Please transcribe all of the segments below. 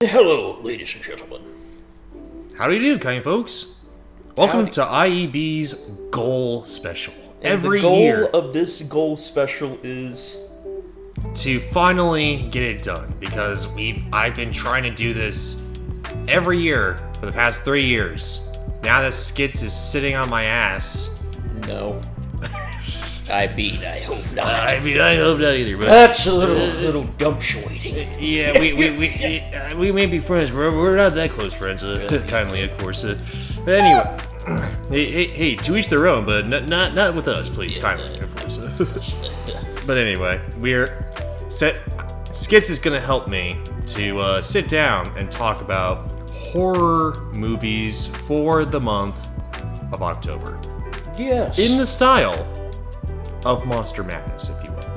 Hello, ladies and gentlemen. How do you do, kind folks? Welcome to IEB's Ghoul special. And the goal of this Ghoul special is to finally get it done, because I've been trying to do this every year for the past 3 years. Now that Skits is sitting on my ass. no. I hope not. I hope not either. But That's a little dumptuating. yeah, we may be friends, but we're not that close friends. Kindly, of course. But anyway, hey, to each their own, but not with us, please. Kindly, of course. But anyway, Skits is gonna help me to sit down and talk about horror movies for the month of October. Yes. In the style of Monster Madness, if you will.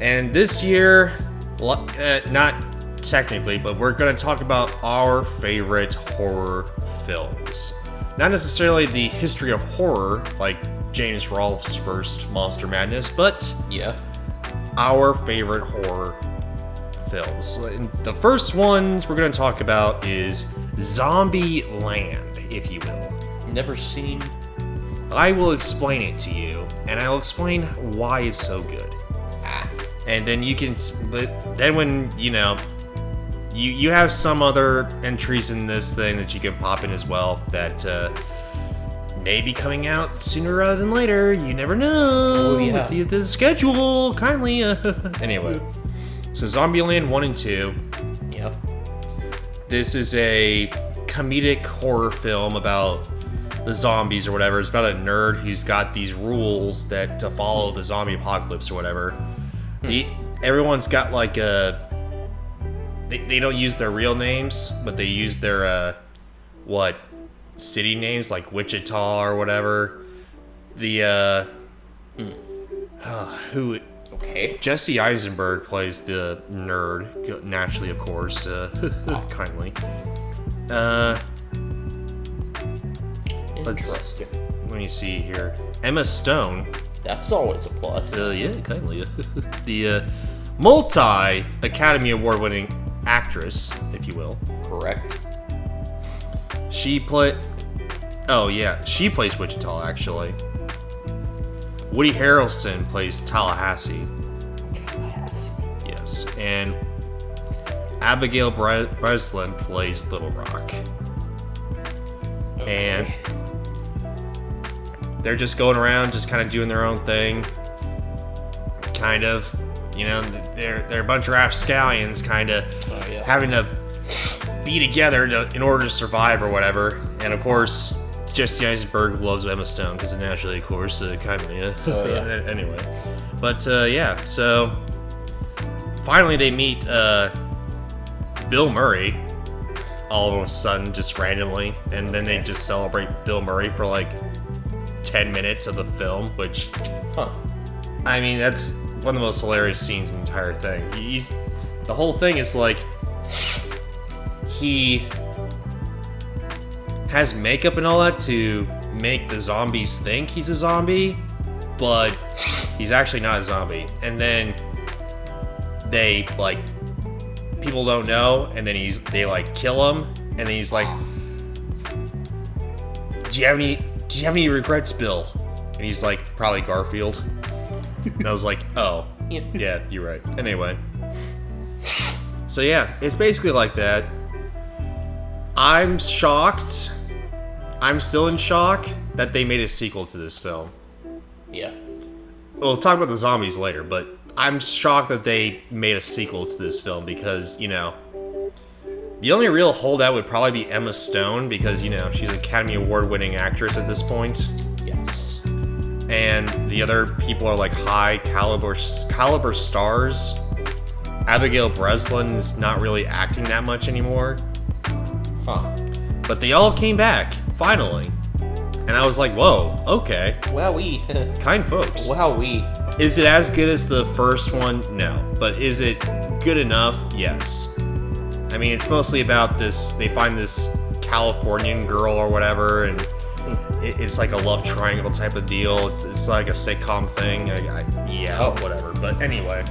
And this year, not technically, but we're going to talk about our favorite horror films. Not necessarily the history of horror, like James Rolfe's first Monster Madness, but our favorite horror films. The first ones we're going to talk about is Zombieland, if you will. Never seen. I will explain it to you, and I'll explain why it's so good. And then you can, but then when, you have some other entries in this thing that you can pop in as well that may be coming out sooner rather than later. You never know. Oh, yeah. With the schedule, kindly. Anyway, so Zombieland 1 and 2. Yep. This is a comedic horror film about the zombies or whatever. It's about a nerd who's got these rules that to follow the zombie apocalypse or whatever. Everyone's got like they don't use their real names, but they use their city names, like Wichita or whatever. Jesse Eisenberg plays the nerd, naturally, of course, kindly. Interesting. Let me see here. Emma Stone. That's always a plus. Yeah, kindly. The multi-Academy Award-winning actress, if you will. Correct. She plays Wichita, actually. Woody Harrelson plays Tallahassee. Yes, and Abigail Breslin plays Little Rock. Okay. And they're just going around, just kind of doing their own thing. Kind of, they're a bunch of rapscallions, kind of having to be together in order to survive or whatever. And of course, Jesse Eisenberg loves Emma Stone because naturally, of course, Anyway, but so finally they meet Bill Murray. All of a sudden, just randomly, and then they just celebrate Bill Murray for like 10 minutes of the film, which, I mean, that's one of the most hilarious scenes in the entire thing. The whole thing is like, he has makeup and all that to make the zombies think he's a zombie, but he's actually not a zombie. And then they, people don't know, and then they kill him, and then he's like, do you have any regrets, Bill? And he's like, probably Garfield. And I was like, oh, yeah, you're right. Anyway. So yeah, it's basically like that. I'm shocked. I'm still in shock that they made a sequel to this film. Yeah. We'll talk about the zombies later, but I'm shocked that they made a sequel to this film because, the only real holdout would probably be Emma Stone because, she's an Academy Award-winning actress at this point. Yes. And the other people are like high caliber stars. Abigail Breslin is not really acting that much anymore. But they all came back, finally. And I was like, whoa, okay. Wowee. Kind folks. Wowee. Is it as good as the first one? No. But is it good enough? Yes. I mean, it's mostly about this, they find this Californian girl or whatever, and it's like a love triangle type of deal. It's like a sitcom thing. Whatever. But anyway.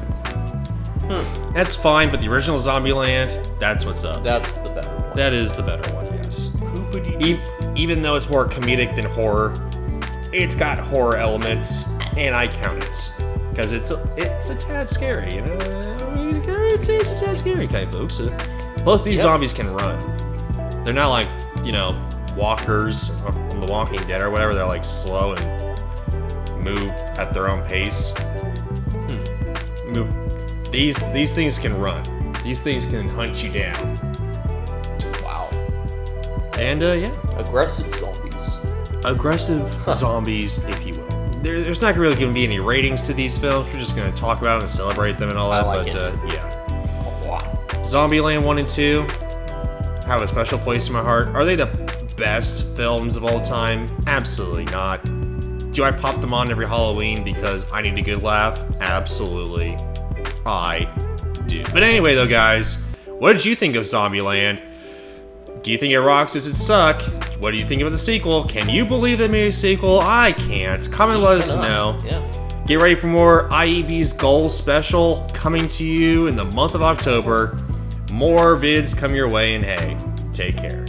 That's fine, but the original Zombieland, that's what's up. That's the better one. That is the better one, yes. Even though it's more comedic than horror, it's got horror elements, and I count it. Because it's a tad scary, you know? It's a tad scary, kind of, folks. Both these zombies can run. They're not like, you know, walkers on The Walking Dead or whatever. They're like slow and move at their own pace. These things can run. These things can hunt you down. Wow. And yeah, aggressive zombies. Aggressive zombies, if you will. There's not really going to be any ratings to these films. We're just going to talk about them and celebrate them and all that. Like yeah, a lot. Zombieland 1 and 2 have a special place in my heart. Are they the best films of all time? Absolutely not. Do I pop them on every Halloween because I need a good laugh? Absolutely. I do. But anyway, though, guys, what did you think of Zombieland? Do you think it rocks? Does it suck? What do you think of the sequel? Can you believe they made a sequel? I can't. Comment and let us know. Yeah. Get ready for more IEB's Ghoul special coming to you in the month of October. More vids come your way, and hey, take care.